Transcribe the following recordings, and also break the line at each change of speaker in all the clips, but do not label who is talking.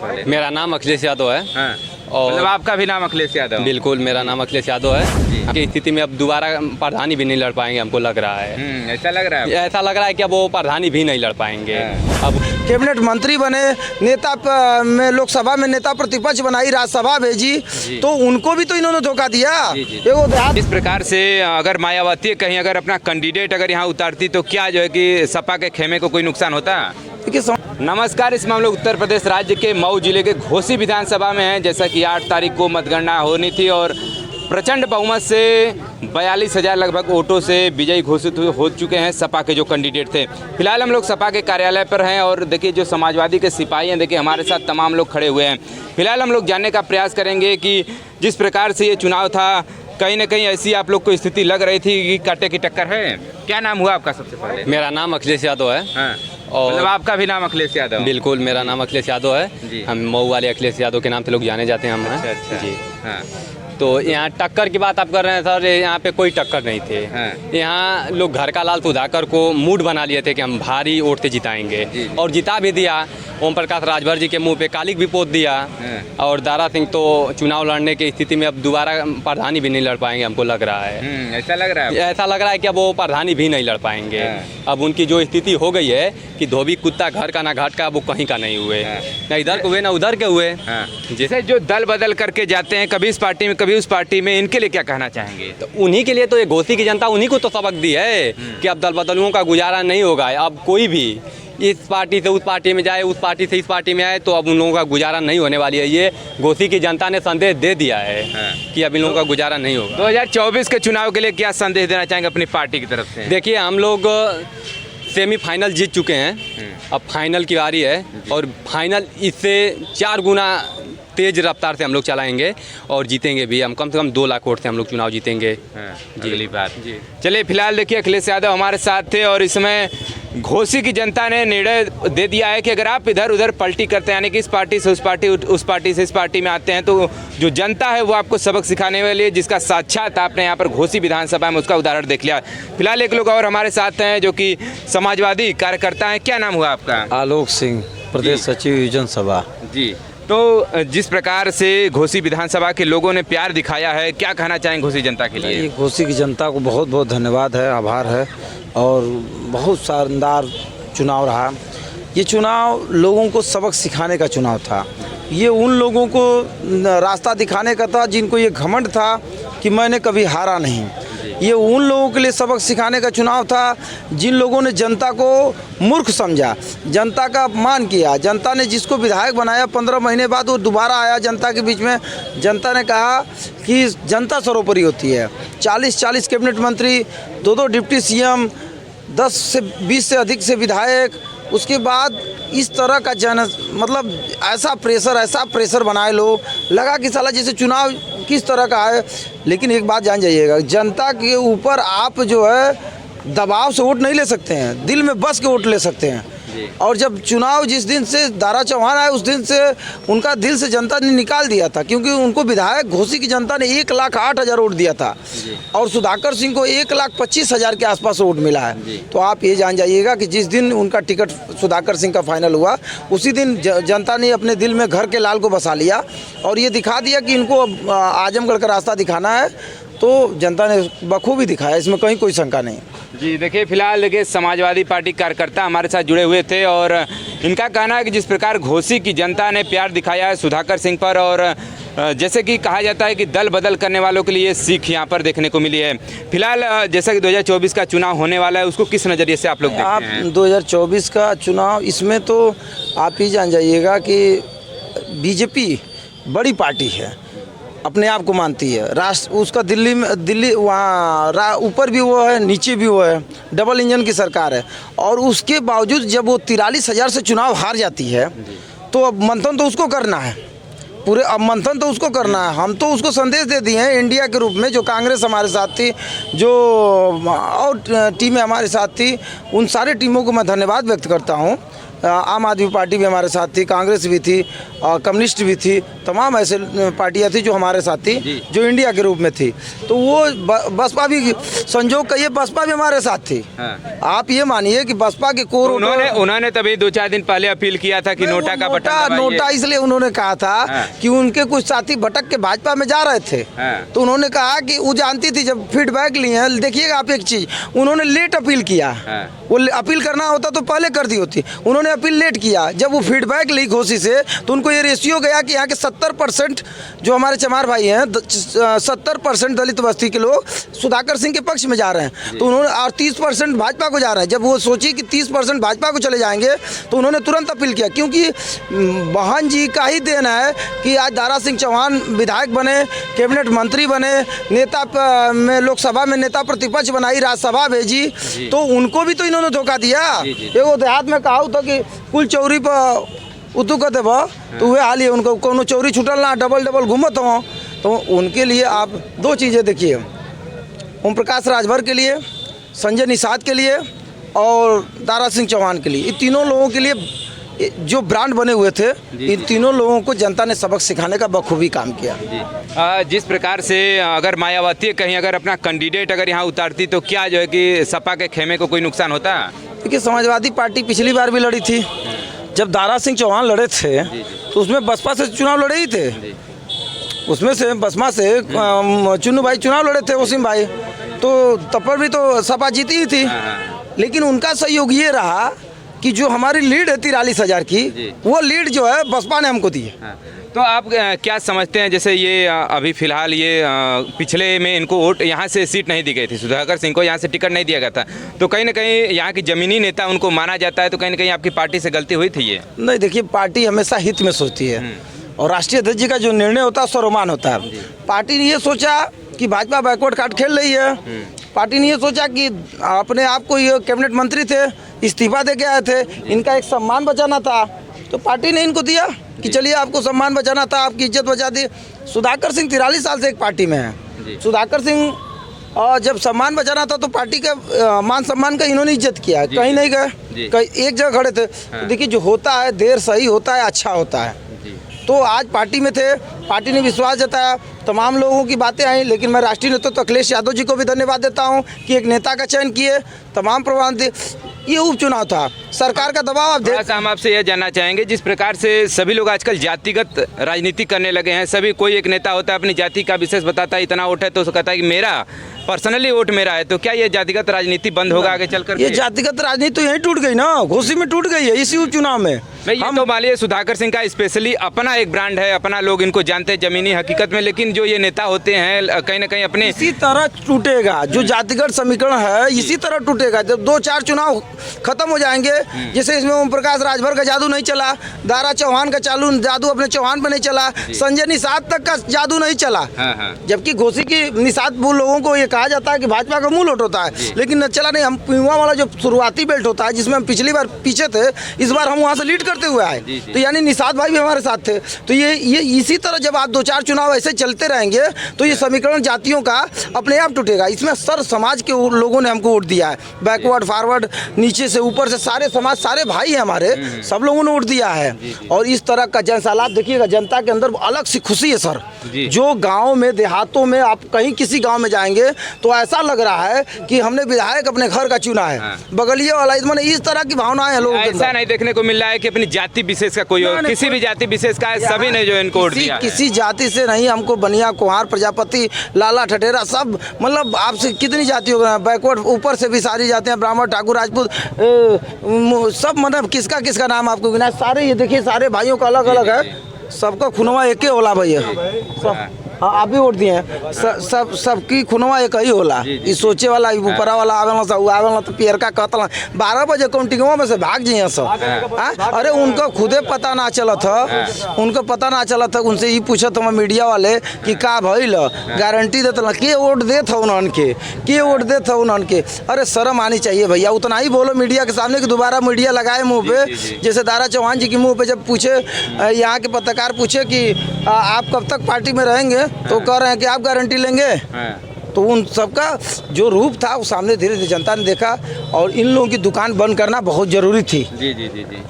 पहले?
मेरा नाम अखिलेश यादव है।
हाँ।
और
मतलब आपका भी नाम अखिलेश यादव?
बिल्कुल, मेरा नाम अखिलेश यादव है। की स्थिति में अब दोबारा प्रधानी भी नहीं लड़ पाएंगे, हमको लग रहा है।
ऐसा लग रहा है?
ऐसा लग रहा है कि अब वो प्रधानी भी नहीं लड़ पाएंगे। अब
कैबिनेट मंत्री बने, नेता में लोकसभा में नेता प्रतिपक्ष बनाई, राज्यसभा भेजी, तो उनको भी तो इन्होंने धोखा दिया।
इस प्रकार से अगर मायावती कहीं अगर अपना कैंडिडेट अगर यहाँ उतारती तो क्या जो है कि सपा के खेमे को कोई नुकसान होता? नमस्कार, इस मामले उत्तर प्रदेश राज्य के मऊ जिले के घोसी विधानसभा में है। जैसा कि 8 तारीख को मतगणना होनी थी और प्रचंड बहुमत से 42,000 लगभग वोटों से विजयी घोषित हो चुके हैं सपा के जो कैंडिडेट थे। फिलहाल हम लोग सपा के कार्यालय पर हैं और देखिए जो समाजवादी के सिपाही हैं, देखिए हमारे साथ तमाम लोग खड़े हुए हैं। फिलहाल हम लोग जानने का प्रयास करेंगे कि जिस प्रकार से ये चुनाव था, कहीं ना कहीं ऐसी आप लोग को स्थिति लग रही थी कि कांटे की टक्कर है। क्या नाम हुआ आपका सबसे पहले?
मेरा नाम अखिलेश यादव है।
हाँ।
और
मतलब आपका भी नाम अखिलेश यादव?
बिल्कुल, मेरा नाम अखिलेश यादव है। हम मऊ वाले अखिलेश यादव के नाम से लोग जाने जाते हैं हम।
अच्छा।
जी
हाँ।
तो यहाँ टक्कर की बात आप कर रहे हैं सर, यहाँ पे कोई टक्कर नहीं थे।
हाँ।
यहाँ लोग घर का लाल सुधाकर को मूड बना लिए थे कि हम भारी वोट से जिताएंगे और जिता भी दिया। ओम प्रकाश राजभर जी के मुंह पे कालिक भी पोत दिया। और दारा सिंह तो चुनाव लड़ने की स्थिति में अब दोबारा प्रधानी भी नहीं लड़ पाएंगे, हमको लग रहा है।
ऐसा लग रहा है?
ऐसा लग रहा है कि अब वो प्रधानी भी नहीं लड़ पाएंगे। अब उनकी जो स्थिति हो गई है कि धोबी कुत्ता घर का ना घाट का, वो कहीं का नहीं हुए, ना इधर के हुए ना उधर के हुए।
जैसे जो दल बदल करके जाते हैं, कभी इस पार्टी में कभी उस पार्टी में, इनके लिए क्या कहना चाहेंगे?
तो उन्हीं के लिए तो ये घोसी की जनता उन्हीं को तो सबक दी है कि अब दल बदलुओं का गुजारा नहीं होगा। अब कोई भी इस पार्टी से उस पार्टी में जाए, उस पार्टी से इस पार्टी में आए, तो अब उन लोगों का गुजारा नहीं होने वाली है। ये घोसी की जनता ने संदेश दे दिया है कि अब इन लोगों का गुजारा नहीं होगा।
2024 के चुनाव के लिए क्या संदेश देना चाहेंगे अपनी पार्टी की तरफ से?
देखिए, हम लोग सेमीफाइनल जीत चुके हैं, अब फाइनल की बारी है और फाइनल इससे 4 गुना तेज रफ्तार से हम लोग चलाएंगे और जीतेंगे भी। हम कम से कम 2 लाख वोट से हम लोग चुनाव जीतेंगे।
अगली बात जी। चलिए, फिलहाल देखिए अखिलेश यादव हमारे साथ थे और इसमें घोसी की जनता ने निर्णय दे दिया है कि अगर आप इधर उधर पलटी करते हैं, यानी कि इस पार्टी से उस पार्टी, उस पार्टी से इस पार्टी में आते हैं, तो जो जनता है वो आपको सबक सिखाने वाली है, जिसका साक्षात आपने यहाँ पर घोसी विधानसभा में उसका उदाहरण देख लिया। फिलहाल एक लोग और हमारे साथ हैं जो कि समाजवादी कार्यकर्ता हैं। क्या नाम हुआ आपका?
आलोक सिंह, प्रदेश सचिव युवजन सभा
जी। तो जिस प्रकार से घोसी विधानसभा के लोगों ने प्यार दिखाया है, क्या कहना चाहेंगे घोसी जनता के लिए?
घोसी की जनता को बहुत बहुत धन्यवाद है, आभार है और बहुत शानदार चुनाव रहा। ये चुनाव लोगों को सबक सिखाने का चुनाव था। ये उन लोगों को रास्ता दिखाने का था जिनको ये घमंड था कि मैंने कभी हारा नहीं। ये उन लोगों के लिए सबक सिखाने का चुनाव था जिन लोगों ने जनता को मूर्ख समझा, जनता का अपमान किया। जनता ने जिसको विधायक बनाया, 15 महीने बाद वो दोबारा आया जनता के बीच में। जनता ने कहा कि जनता सर्वोपरि होती है। 40 कैबिनेट मंत्री, 2 डिप्टी सीएम, 10 से 20 से अधिक से विधायक, उसके बाद इस तरह का मतलब ऐसा प्रेशर बनाए लोग, लगा कि साला जैसे चुनाव किस तरह का है। लेकिन एक बात जान जाइएगा, जनता के ऊपर आप जो है दबाव से वोट नहीं ले सकते हैं, दिल में बस के वोट ले सकते हैं। और जब चुनाव जिस दिन से दारा चौहान आए, उस दिन से उनका दिल से जनता ने निकाल दिया था, क्योंकि उनको विधायक घोसी की जनता ने 1,08,000 वोट दिया था और सुधाकर सिंह को 1,25,000 के आसपास वोट मिला है। तो आप ये जान जाइएगा कि जिस दिन उनका टिकट सुधाकर सिंह का फाइनल हुआ, उसी दिन जनता ने अपने दिल में घर के लाल को बसा लिया और ये दिखा दिया कि इनको आजमगढ़ का रास्ता दिखाना है। तो जनता ने बखूबी दिखाया, इसमें कहीं कोई शंका नहीं।
जी देखिए, फिलहाल देखिए समाजवादी पार्टी कार्यकर्ता हमारे साथ जुड़े हुए थे और इनका कहना है कि जिस प्रकार घोसी की जनता ने प्यार दिखाया है सुधाकर सिंह पर, और जैसे कि कहा जाता है कि दल बदल करने वालों के लिए सीख यहाँ पर देखने को मिली है। फिलहाल जैसा कि 2024 का चुनाव होने वाला है, उसको किस नज़रिए से आप लोग देखते हैं?
2024 का चुनाव, इसमें तो आप ही जान जाइएगा कि बीजेपी बड़ी पार्टी है, अपने आप को मानती है। राष्ट्र उसका दिल्ली वहाँ ऊपर भी वो है, नीचे भी वो है, डबल इंजन की सरकार है। और उसके बावजूद जब वो 43,000 से चुनाव हार जाती है, तो अब मंथन तो उसको करना है, पूरे अब मंथन तो उसको करना है। हम तो उसको संदेश दे दिए हैं इंडिया के रूप में, जो कांग्रेस हमारे साथ थी, जो और टीमें हमारे साथ थी, उन सारे टीमों को मैं धन्यवाद व्यक्त करता हूं आम आदमी पार्टी भी हमारे साथ थी, कांग्रेस भी थी, कम्युनिस्ट भी थी, तमाम ऐसे पार्टियां थी जो हमारे साथ थी, जो इंडिया के रूप में थी। तो वो बसपा भी, संजोग कहिए बसपा भी हमारे साथ थी। आप ये मानिए कि बसपा के कोर
उन्होंने तभी 2-4 दिन पहले अपील किया था कि नोटा का बटन दबाइए।
नोटा इसलिए उन्होंने कहा था कि उनके कुछ साथी भटक के भाजपा में जा रहे थे, तो उन्होंने कहा कि वो जानती थी, जब फीडबैक लिए, देखिएगा आप एक चीज, उन्होंने लेट अपील किया। वो अपील करना होता तो पहले कर दी होती, उन्होंने अपील लेट किया। जब वो फीडबैक ली घोषी से, तो उनको ये रेशियो गया कि यहाँ के 70% जो हमारे चमार भाई हैं, 70% दलित बस्ती के लोग सुधाकर सिंह के पक्ष में जा रहे हैं, तो उन्होंने, और 30% भाजपा को जा रहे हैं। जब वो सोची कि 30% भाजपा को चले जाएंगे, तो उन्होंने तुरंत अपील किया, क्योंकि बहन जी का ही देन है कि आज दारा सिंह चौहान विधायक बने, कैबिनेट मंत्री बने, नेता में लोकसभा में नेता प्रतिपक्ष बनाई, राज्यसभा भेजी, तो उनको भी तो इन्होंने धोखा दिया। एगो देहात में कहा था कि कुल चौरी पर उतु कहते तो वह हाल ही उनको कोनो चौरी छुटल ना, डबल डबल घूमत हो। तो उनके लिए आप दो चीज़ें देखिए, ओम प्रकाश राजभर के लिए, संजय निषाद के लिए और दारा सिंह चौहान के लिए, इन तीनों लोगों के लिए जो ब्रांड बने हुए थे, इन तीनों लोगों को जनता ने सबक सिखाने का बखूबी काम किया।
जिस प्रकार से अगर मायावती कहीं अगर अपना कैंडिडेट अगर यहाँ उतारती तो क्या जो है कि सपा के खेमे को कोई नुकसान होता?
देखिए, समाजवादी पार्टी पिछली बार भी लड़ी थी, जब दारा सिंह चौहान लड़े थे तो उसमें बसपा से चुनाव लड़े ही थे, उसमें से बसपा से चुन्नू भाई चुनाव लड़े थे, वसीम भाई, तो तब पर भी तो सपा जीती ही थी। लेकिन उनका सहयोग ये रहा कि जो हमारी लीड है 43,000 की, वो लीड जो है बसपा ने हमको दी है।
तो आप क्या समझते हैं, जैसे ये अभी फिलहाल ये पिछले में इनको वोट यहाँ से सीट नहीं दी गई थी, सुधाकर सिंह को यहाँ से टिकट नहीं दिया गया था, तो कहीं ना कहीं यहाँ की जमीनी नेता उनको माना जाता है, तो कहीं ना कहीं आपकी पार्टी से गलती हुई थी? ये
नहीं, देखिए, पार्टी हमेशा हित में सोचती है और राष्ट्रीय अध्यक्ष जी का जो निर्णय होता है सर्वमान होता है। पार्टी ने ये सोचा कि भाजपा बैकवर्ड कार्ड खेल रही है, पार्टी ने ये सोचा कि अपने आप को, ये कैबिनेट मंत्री थे, इस्तीफा दे के आए थे, इनका एक सम्मान बचाना था, तो पार्टी ने इनको दिया कि चलिए आपको सम्मान बचाना था, आपकी इज्जत बचा दी। सुधाकर सिंह 43 साल से एक पार्टी में है। सुधाकर सिंह जब सम्मान बचाना था तो पार्टी का मान सम्मान का इन्होंने इज्जत किया, कहीं नहीं गए, कहीं एक जगह खड़े थे। तो देखिए, जो होता है देर सही होता है, अच्छा होता है। तो आज पार्टी में थे, पार्टी ने विश्वास जताया, तमाम लोगों की बातें आई, लेकिन मैं राष्ट्रीय नेतृत्व तो अखिलेश यादव जी को भी धन्यवाद देता हूं कि एक नेता का चयन किए, तमाम प्रबंध। ये उपचुनाव था, सरकार का दबाव। आप
थोड़ा सा हम आपसे यह जानना चाहेंगे, जिस प्रकार से सभी लोग आजकल जातिगत राजनीति करने लगे हैं, सभी, कोई एक नेता होता है अपनी जाति का विशेष बताता है, इतना वोट है तो कहता है कि मेरा पर्सनली वोट मेरा है, तो क्या ये जातिगत राजनीति बंद होगा आगे चलकर?
ये जातिगत राजनीति तो यही टूट गई ना, घोषी में टूट गई है इसी उपचुनाव में।
हम तो मानिए सुधाकर सिंह का स्पेशली अपना एक ब्रांड है, अपना लोग इनको जानते हैं जमीनी हकीकत में, लेकिन जो ये नेता होते हैं कहीं ना कहीं अपने
इसी तरह टूटेगा, जो जातिगत समीकरण है इसी तरह टूटेगा। जब 2-4 चुनाव खत्म हो जाएंगे, जैसे इसमें ओम प्रकाश राजभर का जादू नहीं चला, दारा चौहान का जादू अपने चौहान पे नहीं चला, संजय निषाद तक का जादू नहीं चला, जबकि घोषी की निषाद लोगों को ये कहा जाता है कि भाजपा का मुंह लोट होता है, लेकिन चला नहीं। हम पुलवामा वाला जो शुरुआती बेल्ट होता है, जिसमें हम पिछली बार पीछे थे, इस बार हम वहाँ से लीड करते हुए आए, तो यानी निषाद भाई भी हमारे साथ थे। तो ये इसी तरह जब आप 2-4 चुनाव ऐसे चलते रहेंगे तो ये समीकरण जातियों का अपने आप टूटेगा। इसमें सर समाज के लोगों ने हमको वोट दिया है, बैकवर्ड फॉरवर्ड, नीचे से ऊपर से सारे समाज, सारे भाई हैं हमारे, सब लोगों ने वोट दिया है। और इस तरह का जनसालात देखिएगा, जनता के अंदर अलग सी खुशी है सर। जो गाँव में, देहातों में, आप कहीं किसी गाँव में जाएंगे तो ऐसा लग रहा है कि हमने विधायक अपने घर का चुना है, बगलिया वाला, इस तरह की भावनाएं हैं लोगों के अंदर।
ऐसा नहीं देखने को मिल रहा है कि अपनी जाति विशेष का कोई और, किसी भी जाति विशेष का है, सभी ने जो इनको वोट दिया है।
किसी जाति से नहीं, हमको बनिया, कुहार, प्रजापति, लाला, ठठेरा, सब, मतलब आपसे कितनी जाति हो गए, बैकवर्ड ऊपर से भी सारी जातियाँ, ब्राह्मण, ठाकुर, राजपूत, सब, मतलब किसका किसका नाम आपको गिना, सारे ये देखिए, सारे भाइयों का अलग अलग है, सबका खुनवा एक ही होला भैया। हाँ, आप भी वोट दिए हैं, सबकी खुनवा एक ही होला। ये सोचे वाला, ऊपरा वाला आवेला तो पियर का कहता 12 बजे काउंटिंग में से भाग जाइए सब। अरे उनको खुदे पता ना चला था, उनको पता ना चला था, उनसे ये पूछा था मीडिया वाले कि का भइल, गारंटी देता के वोट दे था उन्होंने के वोट दे था उन्होंने। अरे शर्म आनी चाहिए भैया, उतना ही बोलो मीडिया के सामने कि दोबारा मीडिया लगाए मुँह पे। जैसे दारा चौहान जी के मुँह पे जब पूछे, यहाँ के पत्रकार पूछे कि आप कब तक पार्टी में रहेंगे, तो कह रहे हैं कि आप गारंटी लेंगे। तो उन सबका जो रूप था वो सामने धीरे धीरे जनता ने देखा, और इन लोगों की दुकान बंद करना बहुत जरूरी थी।
जी जी जी जी।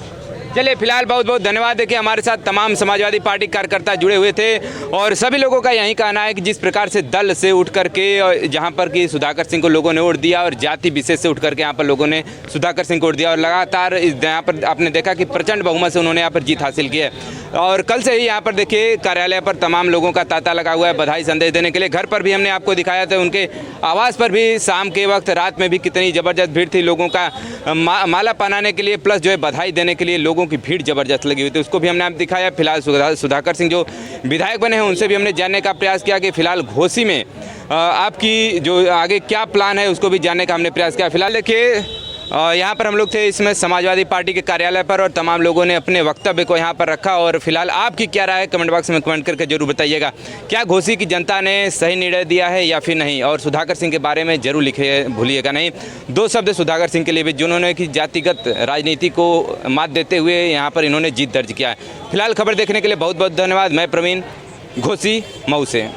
चलिए फिलहाल बहुत बहुत धन्यवाद है कि हमारे साथ तमाम समाजवादी पार्टी कार्यकर्ता जुड़े हुए थे और सभी लोगों का यही कहना है कि जिस प्रकार से दल से उठ करके जहाँ पर कि सुधाकर सिंह को लोगों ने वोट दिया और जाति विशेष से उठ करके यहाँ पर लोगों ने सुधाकर सिंह को वोट दिया और लगातार यहाँ पर आपने देखा कि प्रचंड बहुमत से उन्होंने यहाँ पर जीत हासिल की है। और कल से ही यहाँ पर देखिए कार्यालय पर तमाम लोगों का तांता लगा हुआ है बधाई संदेश देने के लिए। घर पर भी हमने आपको दिखाया था, उनके आवास पर भी शाम के वक्त रात में भी कितनी ज़बरदस्त भीड़ थी लोगों का माला पहनाने के लिए प्लस जो है बधाई देने के लिए लोगों की भीड़ ज़बरदस्त लगी हुई थी, उसको भी हमने आप दिखाया। फिलहाल सुधाकर सिंह जो विधायक बने हैं उनसे भी हमने जानने का प्रयास किया कि फिलहाल घोसी में आपकी जो आगे क्या प्लान है उसको भी जानने का हमने प्रयास किया। फिलहाल देखिए यहाँ पर हम लोग थे इसमें समाजवादी पार्टी के कार्यालय पर और तमाम लोगों ने अपने वक्तव्य को यहाँ पर रखा। और फिलहाल आपकी क्या राय है कमेंट बॉक्स में कमेंट करके जरूर बताइएगा, क्या घोसी की जनता ने सही निर्णय दिया है या फिर नहीं। और सुधाकर सिंह के बारे में जरूर लिखे भूलिएगा नहीं। दो शब्द सुधाकर सिंह के लिए भी जिन्होंने कि जातिगत राजनीति को मात देते हुए यहाँ पर इन्होंने जीत दर्ज किया है। फिलहाल खबर देखने के लिए बहुत बहुत धन्यवाद। मैं प्रवीण, घोसी मऊ से।